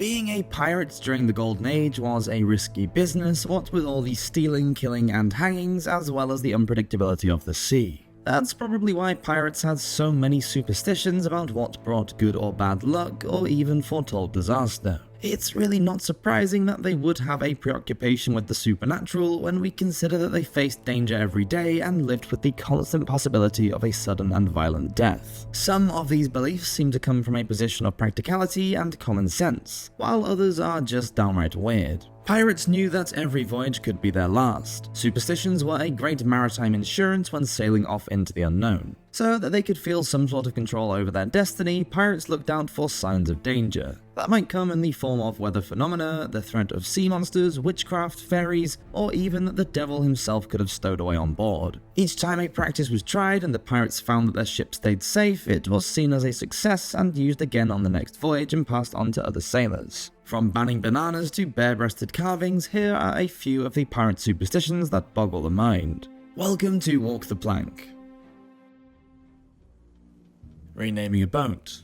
Being a pirate during the Golden Age was a risky business, what with all the stealing, killing, and hangings, as well as the unpredictability of the sea. That's probably why pirates had so many superstitions about what brought good or bad luck, or even foretold disaster. It's really not surprising that they would have a preoccupation with the supernatural when we consider that they faced danger every day and lived with the constant possibility of a sudden and violent death. Some of these beliefs seem to come from a position of practicality and common sense, while others are just downright weird. Pirates knew that every voyage could be their last. Superstitions were a great maritime insurance when sailing off into the unknown. So that they could feel some sort of control over their destiny, pirates looked out for signs of danger. That might come in the form of weather phenomena, the threat of sea monsters, witchcraft, fairies, or even that the devil himself could have stowed away on board. Each time a practice was tried and the pirates found that their ship stayed safe, it was seen as a success and used again on the next voyage and passed on to other sailors. From banning bananas to bare-breasted carvings, here are a few of the pirate superstitions that boggle the mind. Welcome to Walk the Plank. Renaming a boat.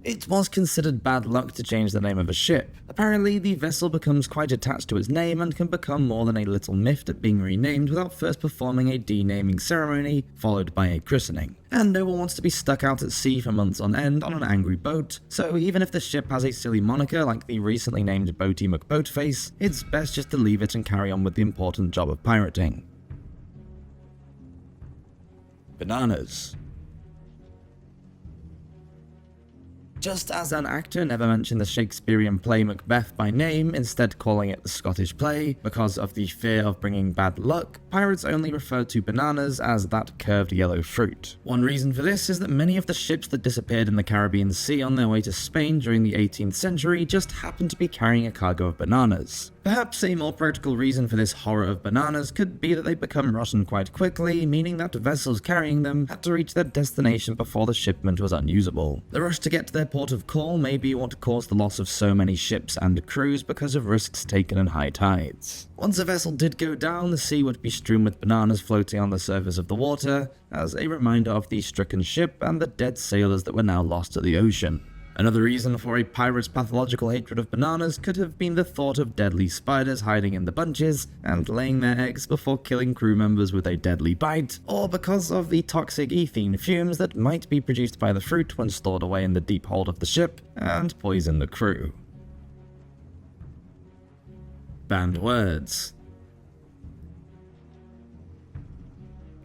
It was considered bad luck to change the name of a ship. Apparently, the vessel becomes quite attached to its name and can become more than a little miffed at being renamed without first performing a denaming ceremony, followed by a christening. And no one wants to be stuck out at sea for months on end on an angry boat, so even if the ship has a silly moniker like the recently named Boaty McBoatface, it's best just to leave it and carry on with the important job of pirating. Bananas. Just as an actor never mentioned the Shakespearean play Macbeth by name, instead calling it the Scottish play, because of the fear of bringing bad luck, pirates only referred to bananas as that curved yellow fruit. One reason for this is that many of the ships that disappeared in the Caribbean Sea on their way to Spain during the 18th century just happened to be carrying a cargo of bananas. Perhaps a more practical reason for this horror of bananas could be that they become rotten quite quickly, meaning that vessels carrying them had to reach their destination before the shipment was unusable. The rush to get to their port of call may be what caused the loss of so many ships and crews because of risks taken in high tides. Once a vessel did go down, the sea would be strewn with bananas floating on the surface of the water, as a reminder of the stricken ship and the dead sailors that were now lost to the ocean. Another reason for a pirate's pathological hatred of bananas could have been the thought of deadly spiders hiding in the bunches and laying their eggs before killing crew members with a deadly bite, or because of the toxic ethene fumes that might be produced by the fruit when stored away in the deep hold of the ship and poison the crew. Banned words.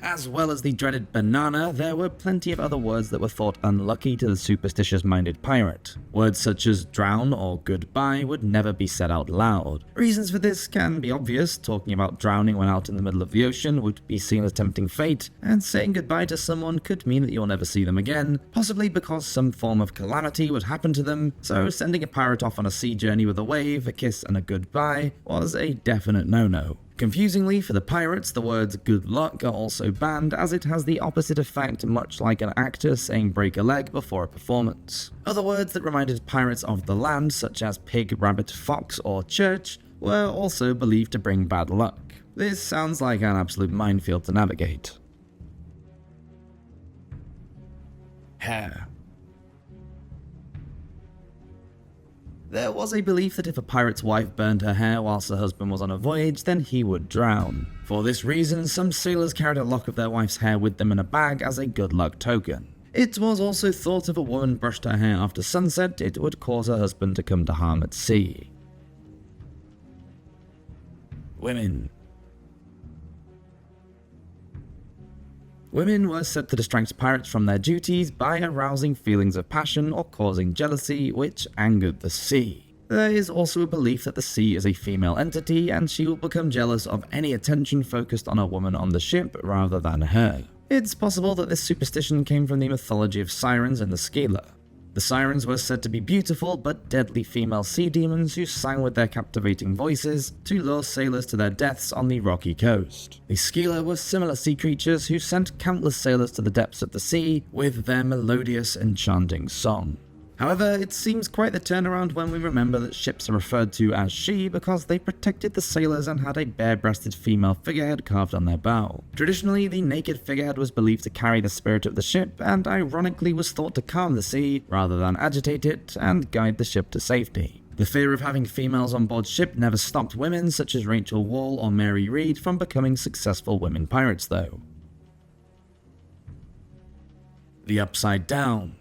As well as the dreaded banana, there were plenty of other words that were thought unlucky to the superstitious-minded pirate. Words such as drown or goodbye would never be said out loud. Reasons for this can be obvious. Talking about drowning when out in the middle of the ocean would be seen as tempting fate, and saying goodbye to someone could mean that you'll never see them again, possibly because some form of calamity would happen to them, so sending a pirate off on a sea journey with a wave, a kiss, and a goodbye was a definite no-no. Confusingly, for the pirates, the words good luck are also banned, as it has the opposite effect, much like an actor saying break a leg before a performance. Other words that reminded pirates of the land, such as pig, rabbit, fox, or church, were also believed to bring bad luck. This sounds like an absolute minefield to navigate. Hair. There was a belief that if a pirate's wife burned her hair whilst her husband was on a voyage, then he would drown. For this reason, some sailors carried a lock of their wife's hair with them in a bag as a good luck token. It was also thought if a woman brushed her hair after sunset, it would cause her husband to come to harm at sea. Women. Women were said to distract pirates from their duties by arousing feelings of passion or causing jealousy, which angered the sea. There is also a belief that the sea is a female entity and she will become jealous of any attention focused on a woman on the ship rather than her. It's possible that this superstition came from the mythology of sirens in the Scylla. The sirens were said to be beautiful but deadly female sea demons who sang with their captivating voices to lure sailors to their deaths on the rocky coast. The Scylla were similar sea creatures who sent countless sailors to the depths of the sea with their melodious, enchanting song. However, it seems quite the turnaround when we remember that ships are referred to as she because they protected the sailors and had a bare-breasted female figurehead carved on their bow. Traditionally, the naked figurehead was believed to carry the spirit of the ship and ironically was thought to calm the sea rather than agitate it and guide the ship to safety. The fear of having females on board ship never stopped women such as Rachel Wall or Mary Read from becoming successful women pirates though. The Upside Down.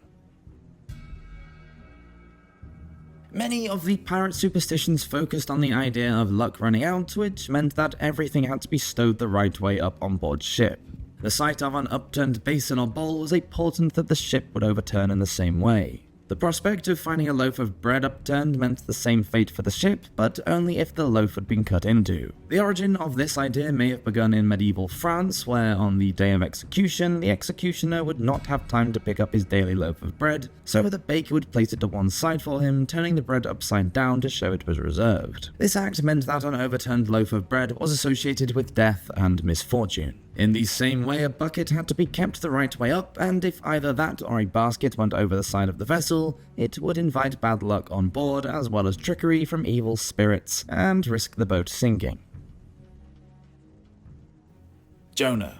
Many of the pirate superstitions focused on the idea of luck running out, which meant that everything had to be stowed the right way up on board ship. The sight of an upturned basin or bowl was a portent that the ship would overturn in the same way. The prospect of finding a loaf of bread upturned meant the same fate for the ship, but only if the loaf had been cut into. The origin of this idea may have begun in medieval France, where on the day of execution, the executioner would not have time to pick up his daily loaf of bread, so the baker would place it to one side for him, turning the bread upside down to show it was reserved. This act meant that an overturned loaf of bread was associated with death and misfortune. In the same way, a bucket had to be kept the right way up, and if either that or a basket went over the side of the vessel, it would invite bad luck on board as well as trickery from evil spirits and risk the boat sinking. Jonah.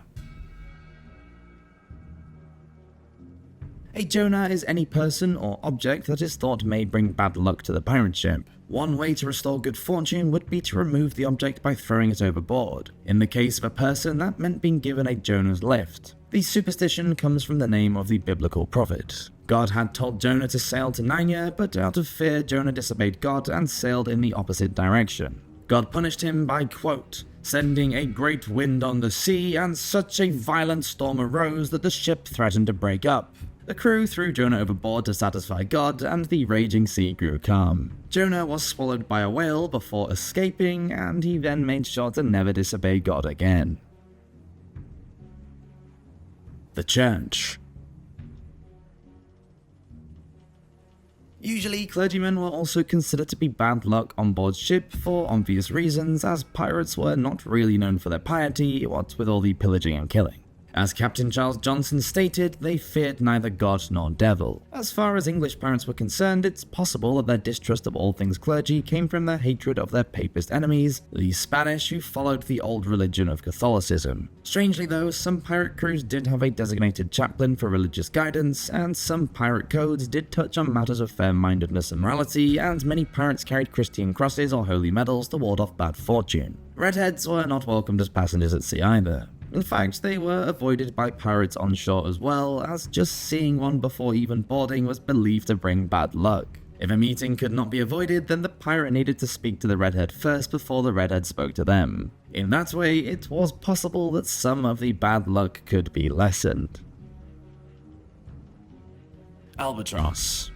A Jonah is any person or object that is thought may bring bad luck to the pirate ship. One way to restore good fortune would be to remove the object by throwing it overboard. In the case of a person, that meant being given a Jonah's lift. The superstition comes from the name of the biblical prophet. God had told Jonah to sail to Nineveh, but out of fear, Jonah disobeyed God and sailed in the opposite direction. God punished him by, quote, sending a great wind on the sea, and such a violent storm arose that the ship threatened to break up. The crew threw Jonah overboard to satisfy God, and the raging sea grew calm. Jonah was swallowed by a whale before escaping, and he then made sure to never disobey God again. The Church. Usually, clergymen were also considered to be bad luck on board ship for obvious reasons, as pirates were not really known for their piety, what with all the pillaging and killing. As Captain Charles Johnson stated, they feared neither God nor devil. As far as English pirates were concerned, it's possible that their distrust of all things clergy came from their hatred of their papist enemies, the Spanish, who followed the old religion of Catholicism. Strangely though, some pirate crews did have a designated chaplain for religious guidance, and some pirate codes did touch on matters of fair-mindedness and morality, and many pirates carried Christian crosses or holy medals to ward off bad fortune. Redheads were not welcomed as passengers at sea either. In fact, they were avoided by pirates on shore as well, as just seeing one before even boarding was believed to bring bad luck. If a meeting could not be avoided, then the pirate needed to speak to the redhead first before the redhead spoke to them. In that way, it was possible that some of the bad luck could be lessened. Albatross.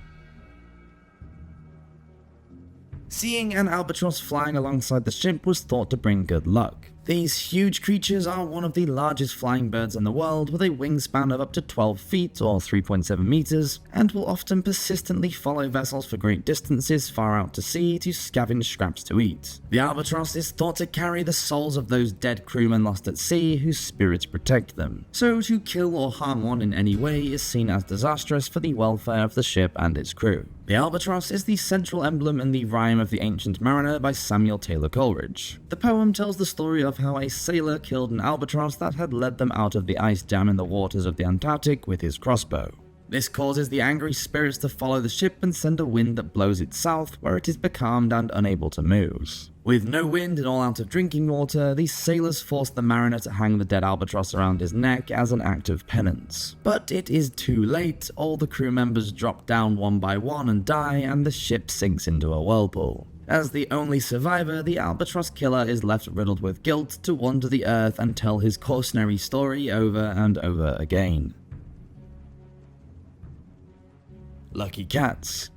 Seeing an albatross flying alongside the ship was thought to bring good luck. These huge creatures are one of the largest flying birds in the world, with a wingspan of up to 12 feet or 3.7 meters, and will often persistently follow vessels for great distances far out to sea to scavenge scraps to eat. The albatross is thought to carry the souls of those dead crewmen lost at sea whose spirits protect them, so to kill or harm one in any way is seen as disastrous for the welfare of the ship and its crew. The albatross is the central emblem in the Rime of the Ancient Mariner by Samuel Taylor Coleridge. The poem tells the story of how a sailor killed an albatross that had led them out of the ice jam in the waters of the Antarctic with his crossbow. This causes the angry spirits to follow the ship and send a wind that blows it south, where it is becalmed and unable to move. With no wind and all out of drinking water, the sailors force the mariner to hang the dead albatross around his neck as an act of penance. But it is too late, all the crew members drop down one by one and die, and the ship sinks into a whirlpool. As the only survivor, the albatross killer is left riddled with guilt to wander the earth and tell his cautionary story over and over again. Lucky cats.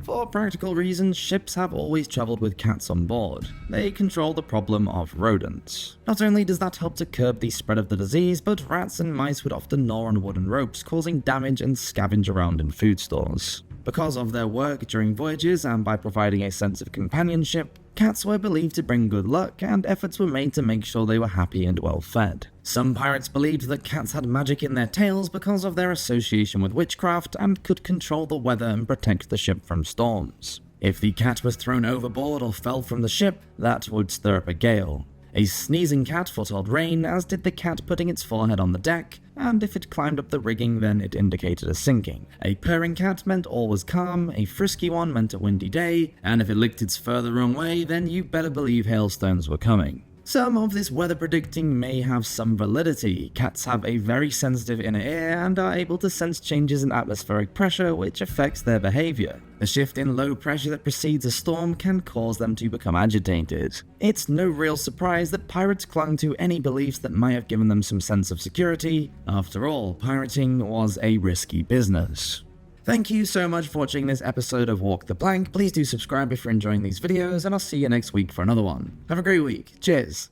For practical reasons, ships have always travelled with cats on board. They control the problem of rodents. Not only does that help to curb the spread of the disease, but rats and mice would often gnaw on wooden ropes, causing damage and scavenge around in food stores. Because of their work during voyages and by providing a sense of companionship, cats were believed to bring good luck, and efforts were made to make sure they were happy and well fed. Some pirates believed that cats had magic in their tails because of their association with witchcraft and could control the weather and protect the ship from storms. If the cat was thrown overboard or fell from the ship, that would stir up a gale. A sneezing cat foretold rain, as did the cat putting its forehead on the deck, and if it climbed up the rigging, then it indicated a sinking. A purring cat meant all was calm, a frisky one meant a windy day, and if it licked its fur the wrong way, then you better believe hailstones were coming. Some of this weather predicting may have some validity. Cats have a very sensitive inner ear and are able to sense changes in atmospheric pressure, which affects their behavior. The shift in low pressure that precedes a storm can cause them to become agitated. It's no real surprise that pirates clung to any beliefs that might have given them some sense of security. After all, pirating was a risky business. Thank you so much for watching this episode of Walk the Plank. Please do subscribe if you're enjoying these videos, and I'll see you next week for another one. Have a great week. Cheers.